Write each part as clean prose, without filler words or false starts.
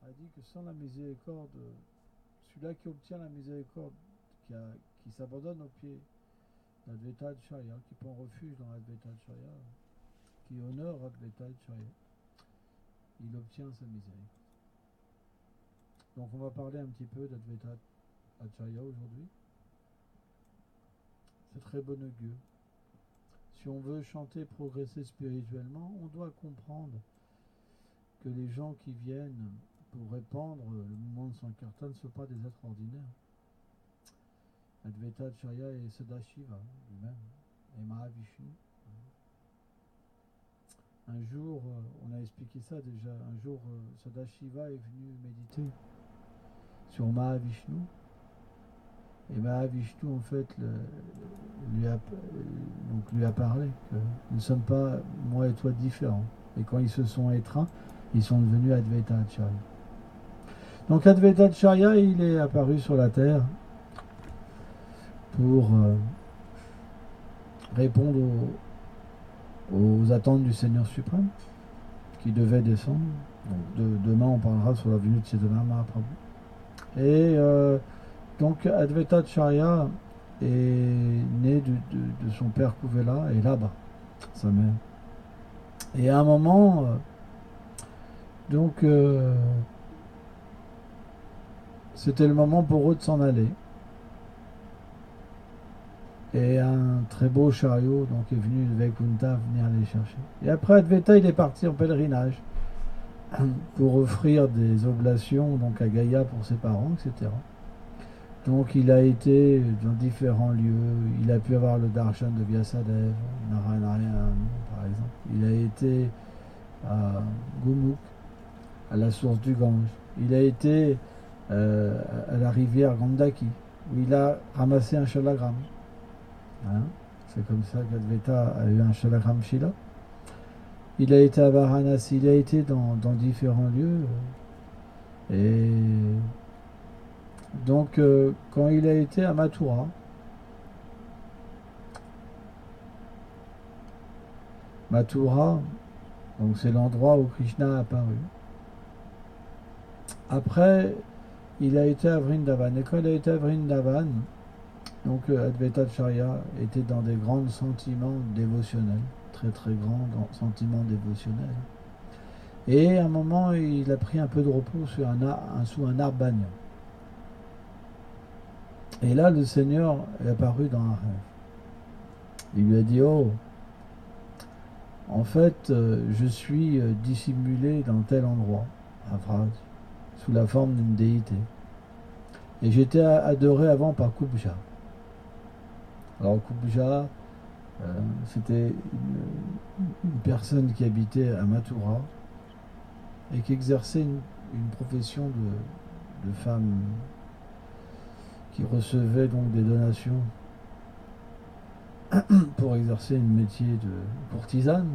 a dit que sans la miséricorde, celui-là qui obtient la miséricorde, qui s'abandonne aux pieds d'Advaitacharya, qui prend refuge dans Advaitacharya, qui honore Advaitacharya, il obtient sa miséricorde. Donc on va parler un petit peu d'Advaitacharya aujourd'hui. C'est très bon augure. Si on veut chanter, progresser spirituellement, on doit comprendre que les gens qui viennent pour répandre le mouvement de Sankirtan ne sont pas des êtres ordinaires. Advaitacharya et Sadashiva lui-même, et Mahavishnu. Un jour, on a expliqué ça déjà, un jour Sadashiva est venu méditer sur Mahavishnu. Et Mahavishnu, en fait, lui a parlé que nous ne sommes pas, moi et toi, différents. Et quand ils se sont étreints, ils sont devenus Advaitacharya. Donc Advaitacharya, il est apparu sur la terre pour répondre aux attentes du Seigneur suprême, qui devait descendre. Donc demain, on parlera sur la venue de Chaitanya Mahaprabhu. Et donc Advaitacharya est né de son père Kuvela et là-bas, sa mère. Et à un moment, c'était le moment pour eux de s'en aller. Et un très beau chariot donc est venu de Vaikuntha venir les chercher. Et après Advaita, il est parti en pèlerinage pour offrir des oblations donc à Gaya pour ses parents, etc. Donc il a été dans différents lieux. Il a pu avoir le darshan de Vyasadeva, Narayana, par exemple. Il a été à Gomukh, à la source du Gange. Il a été à la rivière Gandaki, où il a ramassé un shalagram. Hein, c'est comme ça qu'Advaita a eu un shalagram Shila. Il a été à Varanasi, il a été dans différents lieux. Et donc, quand il a été à Mathura, donc c'est l'endroit où Krishna a apparu. Après, il a été à Vrindavan. Et quand il a été à Vrindavan, donc Advaitacharya était dans des grands sentiments dévotionnels, très très grands sentiments dévotionnels. Et à un moment, il a pris un peu de repos sous un arbre banyan. Et là, le Seigneur est apparu dans un rêve. Il lui a dit, oh, en fait, je suis dissimulé dans tel endroit, à Vraj, sous la forme d'une déité. Et j'étais adoré avant par Kubja. Alors Kubja, c'était une personne qui habitait à Mathura et qui exerçait une profession de femme qui recevait donc des donations pour exercer un métier de courtisane,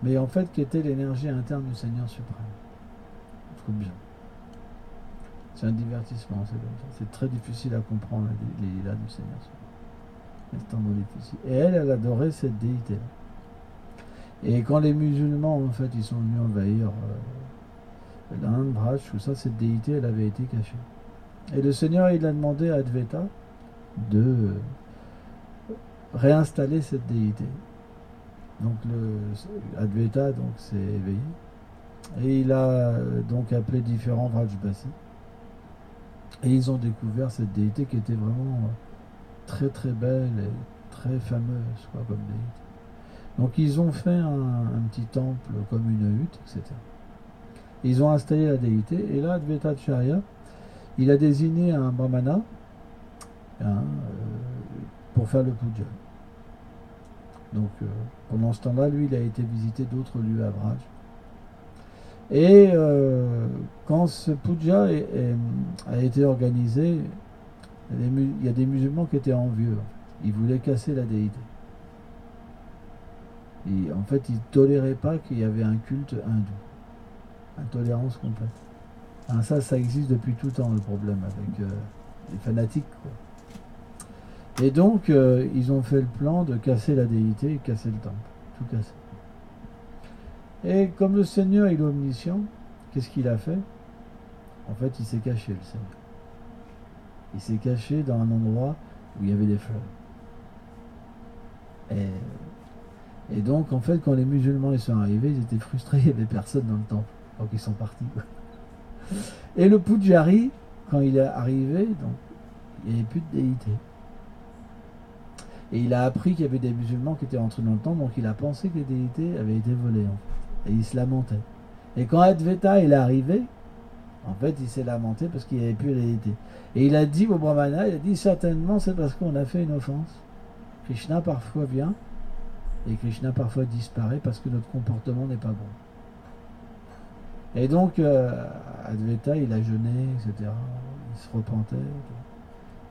mais en fait qui était l'énergie interne du Seigneur suprême. Kubja. C'est un divertissement, c'est comme ça. C'est très difficile à comprendre les lilas du Seigneur suprême. C'est un mot difficile. Et elle adorait cette déité. Et quand les musulmans, en fait, ils sont venus envahir l'Inde, Braj, tout ça, cette déité, elle avait été cachée. Et le Seigneur, il a demandé à Advaita de réinstaller cette déité. Donc Advaita s'est éveillé. Et il a donc appelé différents Vrajbasi. Et ils ont découvert cette déité qui était vraiment très très belle et très fameuse comme déité. Donc ils ont fait un petit temple comme une hutte, etc. Ils ont installé la déité. Et là, Advaitacharya, il a désigné un brahmana pour faire le puja. Donc pendant ce temps-là, lui, il a été visiter d'autres lieux à Braj. Et quand ce puja a été organisé, il y a des musulmans qui étaient envieux. Ils voulaient casser la déité. Et en fait, ils ne toléraient pas qu'il y avait un culte hindou. Intolérance complète. Alors ça existe depuis tout temps, le problème avec les fanatiques, quoi. Et donc, ils ont fait le plan de casser la déité et casser le temple. Tout casser. Et comme le Seigneur il est omniscient, qu'est-ce qu'il a fait? En fait, il s'est caché, le Seigneur. Il s'est caché dans un endroit où il y avait des fleurs. Et donc, en fait, quand les musulmans ils sont arrivés, ils étaient frustrés, il n'y avait personne dans le temple. Donc, ils sont partis. Et le Pujari, quand il est arrivé, donc, il n'y avait plus de déité. Et il a appris qu'il y avait des musulmans qui étaient entrés dans le temple, donc il a pensé que les déités avaient été volées, en fait. Et il se lamentait. Et quand Advaita est arrivé, en fait, il s'est lamenté parce qu'il n'y avait plus de déité. Et il a dit au Brahmana, il a dit certainement c'est parce qu'on a fait une offense. Krishna parfois vient, et Krishna parfois disparaît parce que notre comportement n'est pas bon. Et donc, Advaita, il a jeûné, etc. Il se repentait.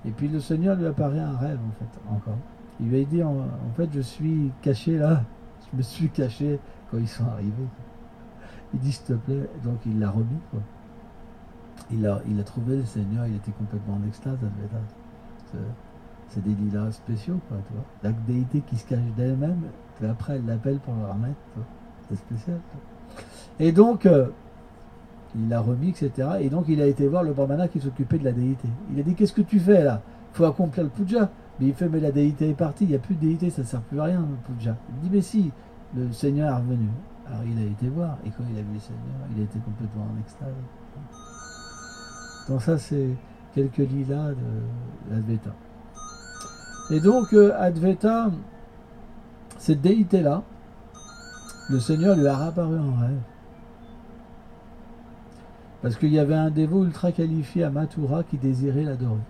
Et puis le Seigneur lui apparaît un rêve, en fait, encore. Il lui a dit, en fait, je suis caché là. Je me suis caché quand ils sont arrivés. Il dit, s'il te plaît. Donc, il l'a remis, quoi. Il a trouvé le Seigneur, il était complètement en extase, Advaita. C'est des lilas spéciaux, quoi, tu vois. La déité qui se cache d'elle-même, puis après, elle l'appelle pour le remettre, c'est spécial, quoi. Et donc, il l'a remis, etc. Et donc, il a été voir le brahmana qui s'occupait de la déité. Il a dit, qu'est-ce que tu fais, là? Il faut accomplir le puja. Mais il fait, mais la déité est partie, il n'y a plus de déité, ça ne sert plus à rien, le puja. Il dit, mais si, le Seigneur est revenu. Alors, il a été voir, et quand il a vu le Seigneur, il a été complètement en extase. Donc ça, c'est quelques lilas de l'Advaita. Et donc, Advaita, cette déité-là, le Seigneur lui a réapparu en rêve. Parce qu'il y avait un dévot ultra qualifié à Mathura qui désirait l'adorer.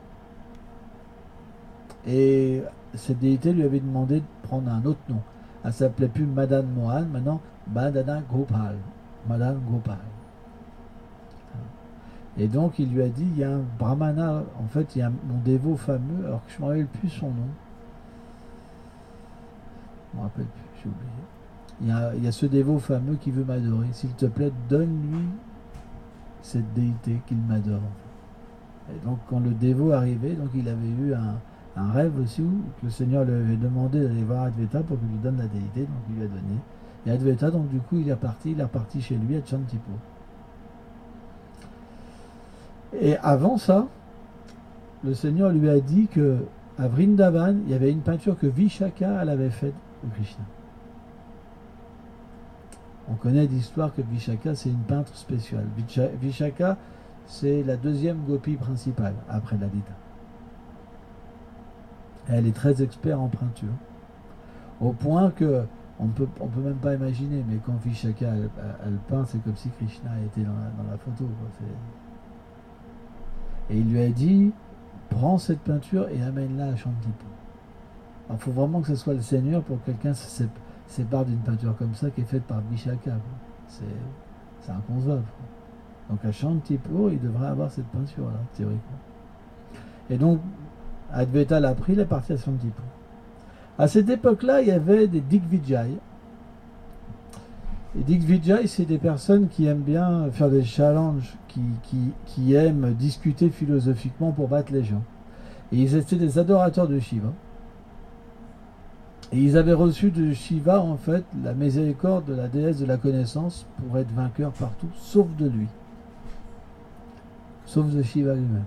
Et cette déité lui avait demandé de prendre un autre nom. Elle s'appelait plus Madan Mohan, maintenant Madana Gopal. Madan Gopal. Et donc il lui a dit, il y a un brahmana, en fait il y a mon dévot fameux, alors que je ne me rappelle plus son nom. Je ne me rappelle plus, j'ai oublié. Il y a ce dévot fameux qui veut m'adorer. S'il te plaît, donne-lui cette déité qu'il m'adore. Et donc quand le dévot arrivait, donc il avait eu un rêve aussi où le Seigneur lui avait demandé d'aller voir Advaita pour qu'il lui donne la déité, donc il lui a donné. Et Advaita, donc du coup il est reparti chez lui à Chantipur. Et avant ça, le Seigneur lui a dit que à Vrindavan, il y avait une peinture que Vishaka elle avait faite de Krishna. On connaît l'histoire que Vishaka c'est une peintre spéciale. Vishaka c'est la deuxième gopi principale après Lalita. Elle est très experte en peinture. Au point que on peut même pas imaginer, mais quand Vishaka elle peint, c'est comme si Krishna était dans la photo. Et il lui a dit, prends cette peinture et amène-la à Chantipur. Il faut vraiment que ce soit le Seigneur pour que quelqu'un se sépare d'une peinture comme ça qui est faite par Vishaka. C'est inconcevable. Donc à Chantipur, il devrait avoir cette peinture-là, théoriquement. Et donc, Advaita l'a pris, il est parti à Chantipur. À cette époque-là, il y avait des Digvijay. Et Digvijay, c'est des personnes qui aiment bien faire des challenges, qui aiment discuter philosophiquement pour battre les gens. Et ils étaient des adorateurs de Shiva. Et ils avaient reçu de Shiva, en fait, la miséricorde de la déesse de la connaissance pour être vainqueurs partout, sauf de lui. Sauf de Shiva lui-même.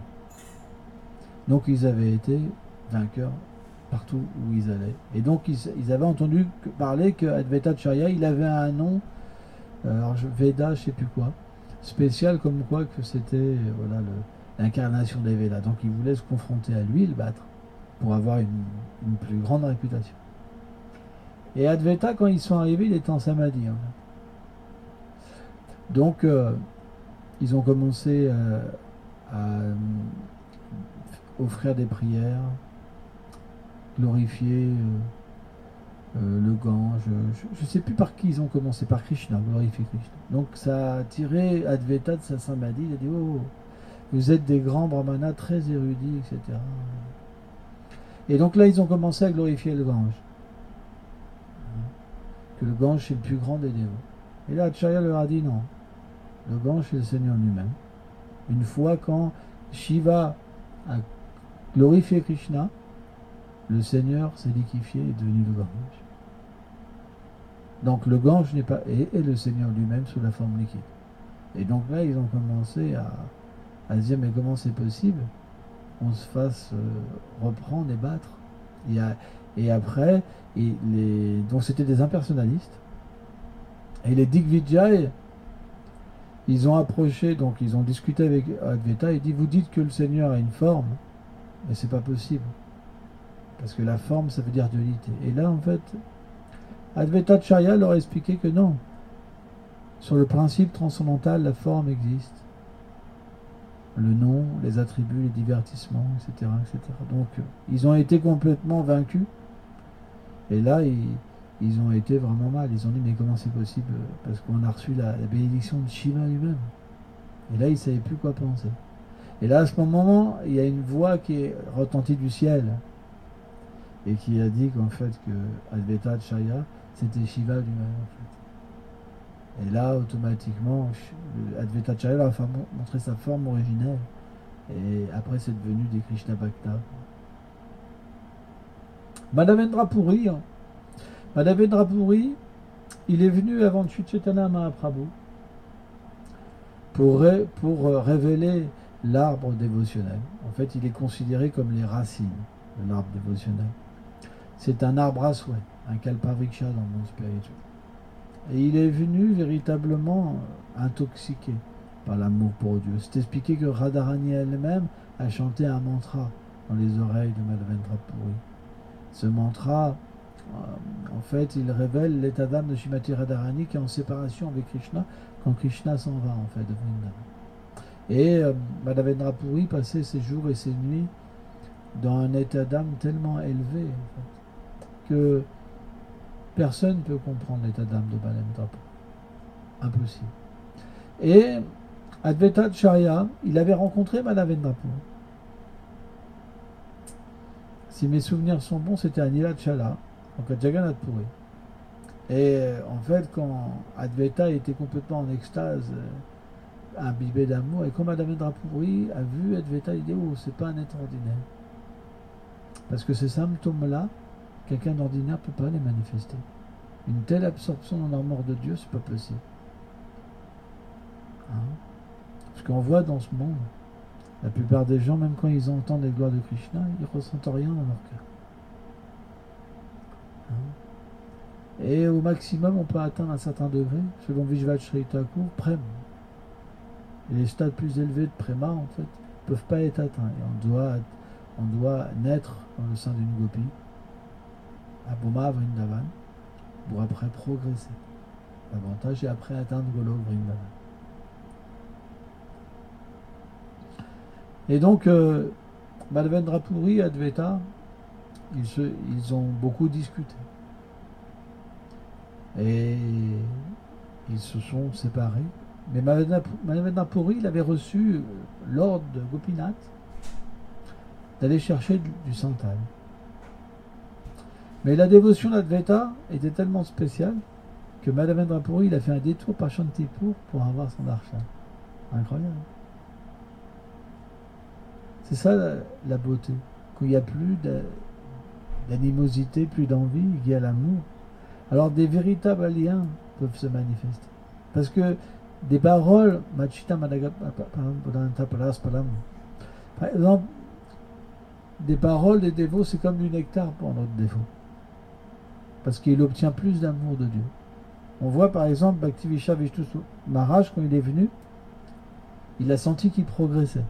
Donc ils avaient été vainqueurs partout où ils allaient. Et donc ils avaient entendu parler que Advaita Charya, il avait un nom, alors Veda, je sais plus quoi, spécial comme quoi que c'était voilà, l'incarnation des Védas. Donc ils voulaient se confronter à lui, le battre, pour avoir une plus grande réputation. Et Advaita, quand ils sont arrivés, il était en Samadhi. En fait. Donc ils ont commencé à offrir des prières, glorifier le Gange. Je ne sais plus par qui ils ont commencé, par Krishna, glorifier Krishna. Donc ça a tiré Advaita de sa samadhi, il a dit, oh, vous êtes des grands brahmanas très érudits, etc. Et donc là, ils ont commencé à glorifier le Gange. Que le Gange, c'est le plus grand des dévots. Et là, Acharya leur a dit non. Le Gange, c'est le Seigneur lui-même. Une fois quand Shiva a glorifié Krishna, le Seigneur s'est liquéfié et est devenu le Gange. Donc le Gange n'est pas... Et le Seigneur lui-même sous la forme liquide. Et donc là, ils ont commencé à se dire, mais comment c'est possible qu'on se fasse reprendre et battre et après, donc c'était des impersonnalistes. Et les Digvijay, ils ont approché, donc ils ont discuté avec Advaita et dit, vous dites que le Seigneur a une forme, mais c'est pas possible. Parce que la forme, ça veut dire dualité. Et là, en fait, Advaita Charya leur a expliqué que non. Sur le principe transcendantal, la forme existe. Le nom, les attributs, les divertissements, etc. etc. Donc, ils ont été complètement vaincus. Et là, ils ont été vraiment mal. Ils ont dit, mais comment c'est possible? Parce qu'on a reçu la bénédiction de Shiva lui-même. Et là, ils ne savaient plus quoi penser. Et là, à ce moment, il y a une voix qui est retentie du ciel et qui a dit qu'en fait, que Advaita Charya, c'était Shiva lui-même, en fait. Et là, automatiquement, Advaita Charya leur a montré sa forme originelle. Et après, c'est devenu des Krishna Bhakta. Madhavendra Puri, il est venu avant Sri Chaitanya Mahaprabhu pour révéler l'arbre dévotionnel. En fait, il est considéré comme les racines de l'arbre dévotionnel. C'est un arbre à souhait, un kalpavriksha dans le monde spirituel. Et il est venu véritablement intoxiqué par l'amour pour Dieu. C'est expliqué que Radharani elle-même a chanté un mantra dans les oreilles de Madhavendra Puri. Ce mantra, en fait, il révèle l'état d'âme de Srimati Radharani qui est en séparation avec Krishna quand Krishna s'en va, en fait, de Vrindavan. Et Madhavendra Puri passait ses jours et ses nuits dans un état d'âme tellement élevé, en fait, que personne ne peut comprendre l'état d'âme de Madhavendra Puri. Impossible. Et Advaita Charya, il avait rencontré Madhavendra Puri. Si mes souvenirs sont bons, c'était à Nilachala, donc à Jagannath Puri. Et en fait, quand Advaita était complètement en extase, imbibé d'amour, et quand Madhavendra Puri a vu Advaita, il dit, oh, c'est pas un être ordinaire. Parce que ces symptômes-là, quelqu'un d'ordinaire ne peut pas les manifester. Une telle absorption dans l'amour de Dieu, c'est pas possible. Hein? Parce qu'on voit dans ce monde, la plupart des gens, même quand ils entendent les gloires de Krishna, ils ne ressentent rien dans leur cœur. Hein? Et au maximum, on peut atteindre un certain degré, selon Vishvacharita Thakur, Prem. Et les stades plus élevés de Prema, en fait, ne peuvent pas être atteints. Et on doit naître dans le sein d'une gopi, à Boma, Vrindavan, pour après progresser davantage et après atteindre Golok Vrindavan. Et donc, Madhavendra Puri et Advaita, ils ont beaucoup discuté. Et ils se sont séparés. Mais Madhavendra Puri, il avait reçu l'ordre de Gopinath d'aller chercher du santal. Mais la dévotion d'Advaita était tellement spéciale que Madhavendra Puri, il a fait un détour par Shantipur pour avoir son darshan. Incroyable. C'est ça la beauté. Quand il n'y a plus d'animosité, plus d'envie, il y a l'amour. Alors des véritables liens peuvent se manifester. Parce que des paroles, par exemple, des paroles des dévots, c'est comme du nectar pour notre dévot. Parce qu'il obtient plus d'amour de Dieu. On voit par exemple Bhaktivinoda Vishnu Maharaj, quand il est venu, il a senti qu'il progressait.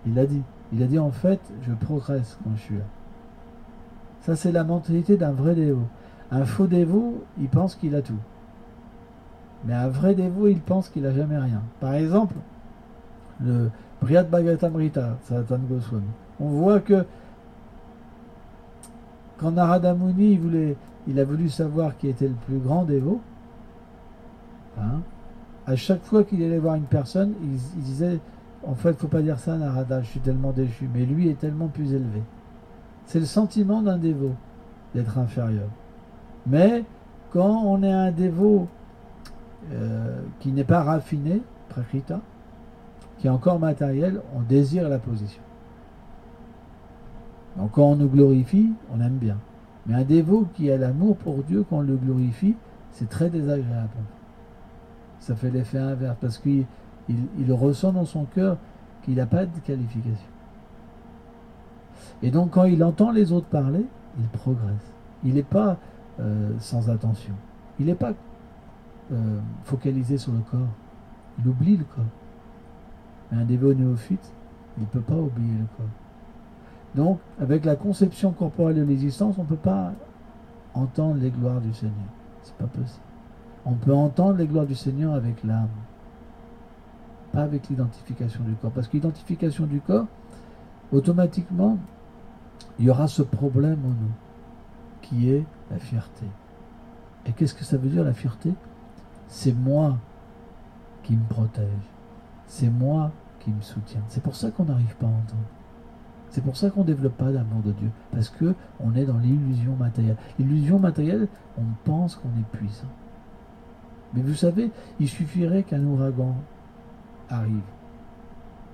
Il a dit en fait, je progresse quand je suis là. Ça, c'est la mentalité d'un vrai dévot. Un faux dévot, il pense qu'il a tout. Mais un vrai dévot, il pense qu'il n'a jamais rien. Par exemple, le Brihad Bhagavatamrita, Sanatana Goswami. On voit que quand Narada Muni il a voulu savoir qui était le plus grand dévot, hein, à chaque fois qu'il allait voir une personne, il disait, en fait, il ne faut pas dire ça, Narada, je suis tellement déchu, mais lui est tellement plus élevé. C'est le sentiment d'un dévot, d'être inférieur. Mais quand on est un dévot qui n'est pas raffiné, prakrita, qui est encore matériel, on désire la position. Donc quand on nous glorifie, on aime bien. Mais un dévot qui a l'amour pour Dieu, quand on le glorifie, c'est très désagréable. Ça fait l'effet inverse parce qu'il ressent dans son cœur qu'il n'a pas de qualification. Et donc quand il entend les autres parler, il progresse. Il n'est pas sans attention. Il n'est pas focalisé sur le corps. Il oublie le corps. Mais un dévot néophyte, il ne peut pas oublier le corps. Donc, avec la conception corporelle de l'existence, on ne peut pas entendre les gloires du Seigneur. C'est pas possible. On peut entendre les gloires du Seigneur avec l'âme, pas avec l'identification du corps. Parce que l'identification du corps, automatiquement, il y aura ce problème en nous, qui est la fierté. Et qu'est-ce que ça veut dire la fierté? C'est moi qui me protège. C'est moi qui me soutiens. C'est pour ça qu'on n'arrive pas à entendre. C'est pour ça qu'on ne développe pas l'amour de Dieu. Parce qu'on est dans l'illusion matérielle. L'illusion matérielle, on pense qu'on est puissant. Mais vous savez, il suffirait qu'un ouragan arrive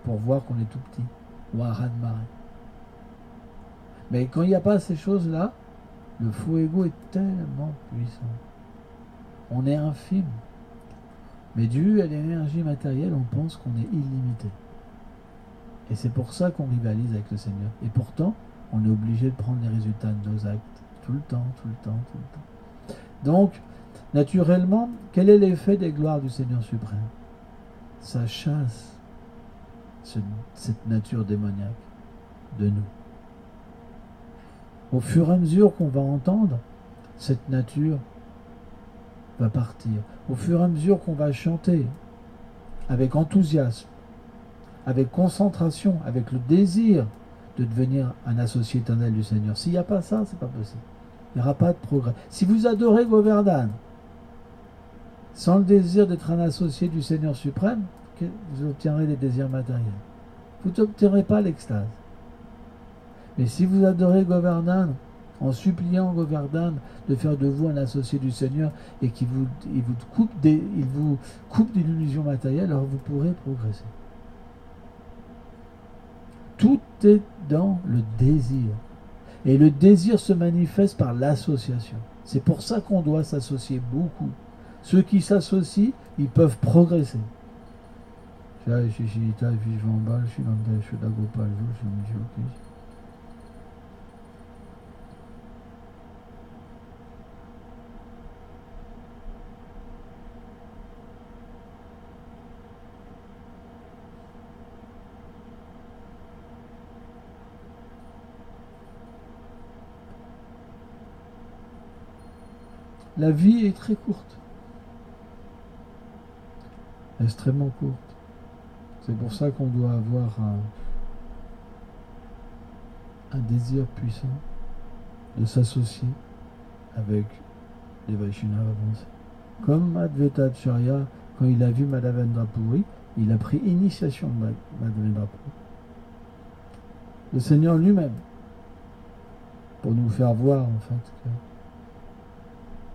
pour voir qu'on est tout petit. Ou un raz-de-marée. Mais quand il n'y a pas ces choses-là, le faux ego est tellement puissant. On est infime. Mais dû à l'énergie matérielle, on pense qu'on est illimité. Et c'est pour ça qu'on rivalise avec le Seigneur. Et pourtant, on est obligé de prendre les résultats de nos actes. Tout le temps, tout le temps, tout le temps. Donc, naturellement, quel est l'effet des gloires du Seigneur suprême? Ça chasse cette nature démoniaque de nous. Au fur et à mesure qu'on va entendre, cette nature va partir. Au fur et à mesure qu'on va chanter avec enthousiasme, avec concentration, avec le désir de devenir un associé éternel du Seigneur. S'il n'y a pas ça, c'est pas possible. Il n'y aura pas de progrès. Si vous adorez Govardhan, sans le désir d'être un associé du Seigneur suprême, vous obtiendrez des désirs matériels. Vous n'obtiendrez pas l'extase. Mais si vous adorez Govardhan, en suppliant Govardhan de faire de vous un associé du Seigneur et qu'il vous coupe de l'illusion matérielle, alors vous pourrez progresser. Tout est dans le désir. Et le désir se manifeste par l'association. C'est pour ça qu'on doit s'associer beaucoup. Ceux qui s'associent, ils peuvent progresser. La vie est très courte. Extrêmement courte. C'est pour ça qu'on doit avoir un désir puissant de s'associer avec les Vaishnavas avancés. Comme Advaitacharya, quand il a vu Madhavendra Puri, il a pris initiation de Madhavendra Puri. Le Seigneur lui-même, pour nous faire voir en fait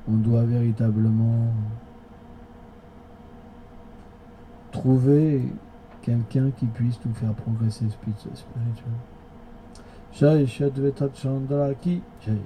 qu'on doit véritablement trouver quelqu'un qui puisse nous faire progresser spirituellement. Jai Shadvaita Chandra ki Jai.